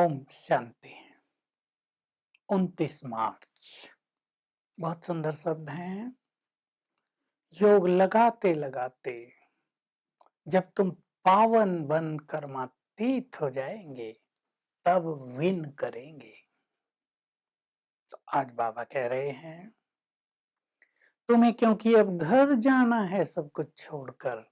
ओम शांति। 29 मार्च। बहुत सुंदर शब्द हैं। योग लगाते लगाते जब तुम पावन बन कर्मातीत हो जाएंगे तब विन करेंगे। तो आज बाबा कह रहे हैं तुम्हें, क्योंकि अब घर जाना है सब कुछ छोड़कर,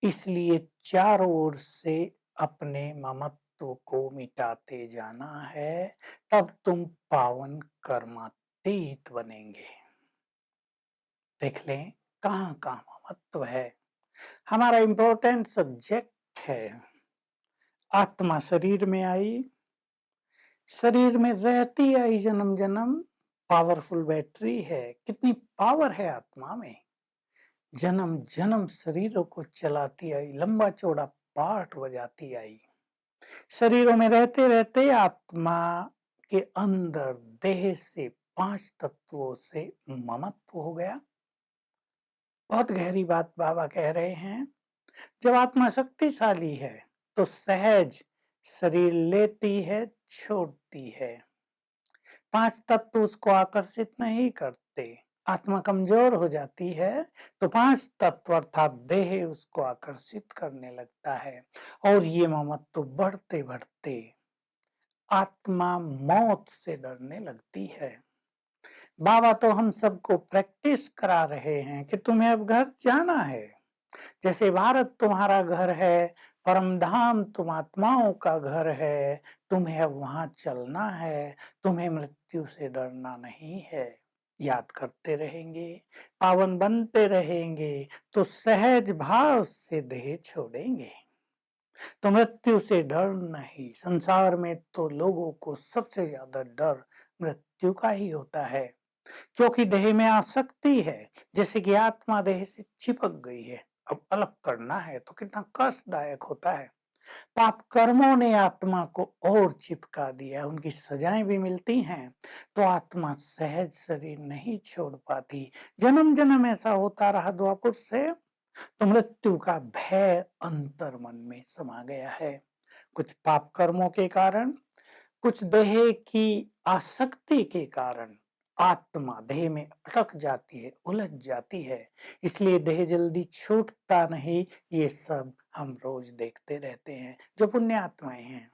इसलिए चारों ओर से अपने ममत्व को मिटाते जाना है, तब तुम पावन कर्मातीत बनेंगे। देख लें कहाँ कहाँ ममत्व है। हमारा इम्पोर्टेंट सब्जेक्ट है। आत्मा शरीर में आई, शरीर में रहती आई जन्म जन्म। पावरफुल बैटरी है, कितनी पावर है आत्मा में। जन्म जन्म शरीरों को चलाती आई, लंबा चौड़ा पाठ बजाती आई। शरीरों में रहते रहते आत्मा के अंदर देह से 5 तत्वों से ममत्व हो गया। बहुत गहरी बात बाबा कह रहे हैं। जब आत्मा शक्तिशाली है तो सहज शरीर लेती है, छोड़ती है। 5 तत्व उसको आकर्षित नहीं करते। आत्मा कमजोर हो जाती है तो 5 तत्व अर्थात देह उसको आकर्षित करने लगता है, और ये ममत्व बढ़ते बढ़ते आत्मा मौत से डरने लगती है। बाबा तो हम सबको प्रैक्टिस करा रहे हैं कि तुम्हें अब घर जाना है। जैसे भारत तुम्हारा घर है, परम धाम तुम आत्माओं का घर है, तुम्हें अब वहां चलना है। तुम्हें मृत्यु से डरना नहीं है। याद करते रहेंगे, पावन बनते रहेंगे तो सहज भाव से देह छोड़ेंगे। तो मृत्यु से डर नहीं। संसार में तो लोगों को सबसे ज्यादा डर मृत्यु का ही होता है, क्योंकि देह में आसक्ति है। जैसे कि आत्मा देह से चिपक गई है, अब अलग करना है तो कितना कष्टदायक होता है। पाप कर्मों ने आत्मा को और चिपका दिया, उनकी सजाएं भी मिलती हैं, तो आत्मा सहज शरीर नहीं छोड़ पाती। जन्म जन्म ऐसा होता रहा द्वापर से, तो मृत्यु का भय अंतर मन में समा गया है। कुछ पाप कर्मों के कारण, कुछ देह की आसक्ति के कारण आत्मा देह में अटक जाती है, उलझ जाती है। इसलिए देह जल्दी छूटता नहीं। ये सब हम रोज देखते रहते हैं। जो पुण्य आत्माएं हैं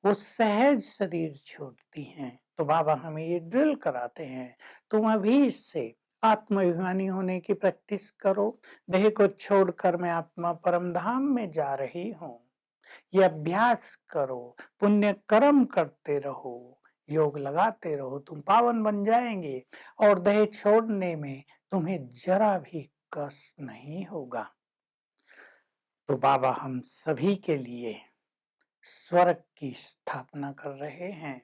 वो सहज शरीर छोड़ती हैं। तो बाबा हमें ये ड्रिल कराते हैं, तुम अभी इससे आत्माभिमानी होने की प्रैक्टिस करो। देह को छोड़कर मैं आत्मा परम धाम में जा रही हूँ, ये अभ्यास करो। पुण्य कर्म करते रहो, योग लगाते रहो, तुम पावन बन जाएंगे और देह छोड़ने में तुम्हें जरा भी कष्ट नहीं होगा। तो बाबा हम सभी के लिए स्वर्ग की स्थापना कर रहे हैं,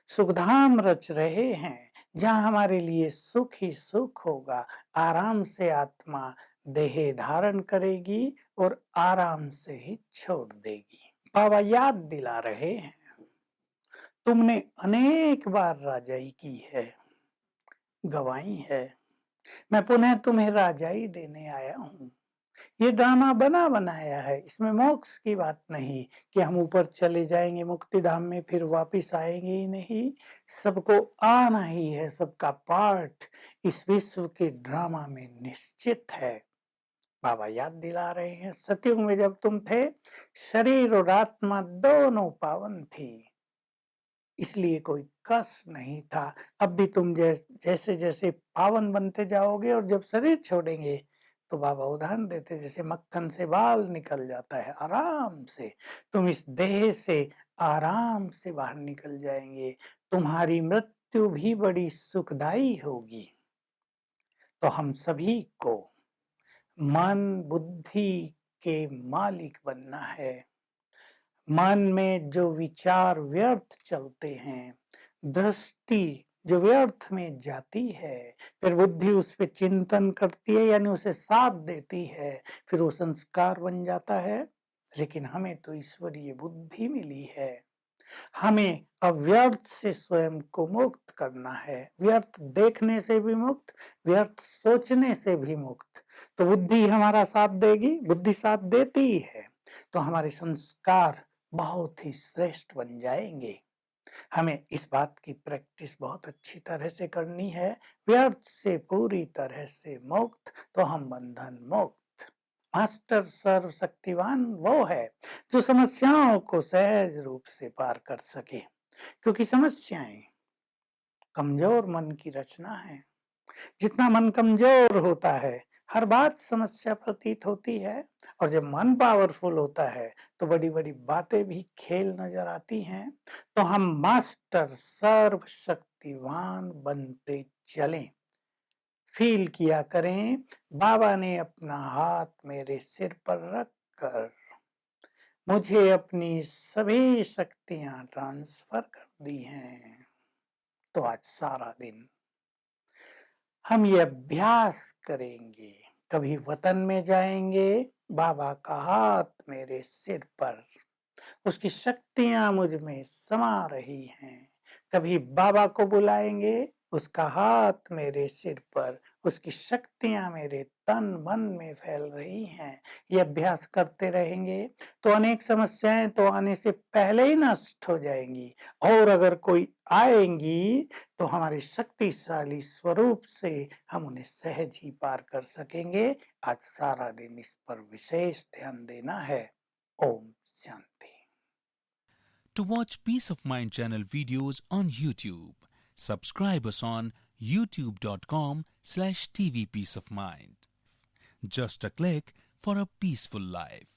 सुखधाम रच रहे हैं, जहां हमारे लिए सुख ही सुख होगा। आराम से आत्मा देह धारण करेगी और आराम से ही छोड़ देगी। बाबा याद दिला रहे हैं, तुमने अनेक बार राजाई की है, गवाई है। मैं पुनः तुम्हें राजाई देने आया हूँ। ये ड्रामा बना बनाया है, इसमें मोक्ष की बात नहीं कि हम ऊपर चले जाएंगे मुक्ति धाम में फिर वापिस आएंगे ही नहीं। सबको आना ही है, सबका पार्ट इस विश्व के ड्रामा में निश्चित है। बाबा याद दिला रहे हैं, सतयुग में जब तुम थे शरीर और आत्मा दोनों पावन थी, इसलिए कोई कष्ट नहीं था। अब भी तुम जैसे जैसे पावन बनते जाओगे और जब शरीर छोड़ेंगे तो बाबा उदाहरण देते जैसे मक्खन से बाल निकल जाता है, आराम से तुम इस देह से आराम से बाहर निकल जाएंगे। तुम्हारी मृत्यु भी बड़ी सुखदाई होगी। तो हम सभी को मन बुद्धि के मालिक बनना है। मन में जो विचार व्यर्थ चलते हैं, दृष्टि जो व्यर्थ में जाती है, फिर बुद्धि उस पे चिंतन करती है, यानी उसे साथ देती है, फिर वो संस्कार बन जाता है। लेकिन हमें तो ईश्वरीय बुद्धि मिली है। हमें अव्यर्थ से स्वयं को मुक्त करना है, व्यर्थ देखने से भी मुक्त, व्यर्थ सोचने से भी मुक्त। तो बुद्धि हमारा साथ देगी, बुद्धि साथ देती ही है। तो हमारे संस्कार बहुत ही श्रेष्ठ बन जाएंगे। हमें इस बात की प्रैक्टिस बहुत अच्छी तरह से करनी है। व्यर्थ से पूरी तरह से मुक्त तो हम बंधन मुक्त। मास्टर सर्वशक्तिवान वो है जो समस्याओं को सहज रूप से पार कर सके, क्योंकि समस्याएं कमजोर मन की रचना है। जितना मन कमजोर होता है, हर बात समस्या प्रतीत होती है, और जब मन पावरफुल होता है तो बड़ी बड़ी बातें भी खेल नजर आती हैं। तो हम मास्टर सर्वशक्तिवान बनते चलें। फील किया करें, बाबा ने अपना हाथ मेरे सिर पर रख कर मुझे अपनी सभी शक्तियां ट्रांसफर कर दी हैं। तो आज सारा दिन हम ये अभ्यास करेंगे। कभी वतन में जाएंगे, बाबा का हाथ मेरे सिर पर, उसकी शक्तियां मुझ में समा रही हैं। कभी बाबा को बुलाएंगे, उसका हाथ मेरे सिर पर, उसकी शक्तियां मेरे तन मन में फैल रही हैं। ये अभ्यास करते रहेंगे तो अनेक समस्याएं तो आने से पहले ही नष्ट हो जाएंगी, और अगर कोई आएंगी तो हमारे शक्तिशाली स्वरूप से हम उन्हें सहज ही पार कर सकेंगे। आज सारा दिन इस पर विशेष ध्यान देना है। Om Shanti. To watch Peace of Mind channel videos on YouTube, subscribe us on youtube.com/tvpeaceofmind. Just a click for a peaceful life.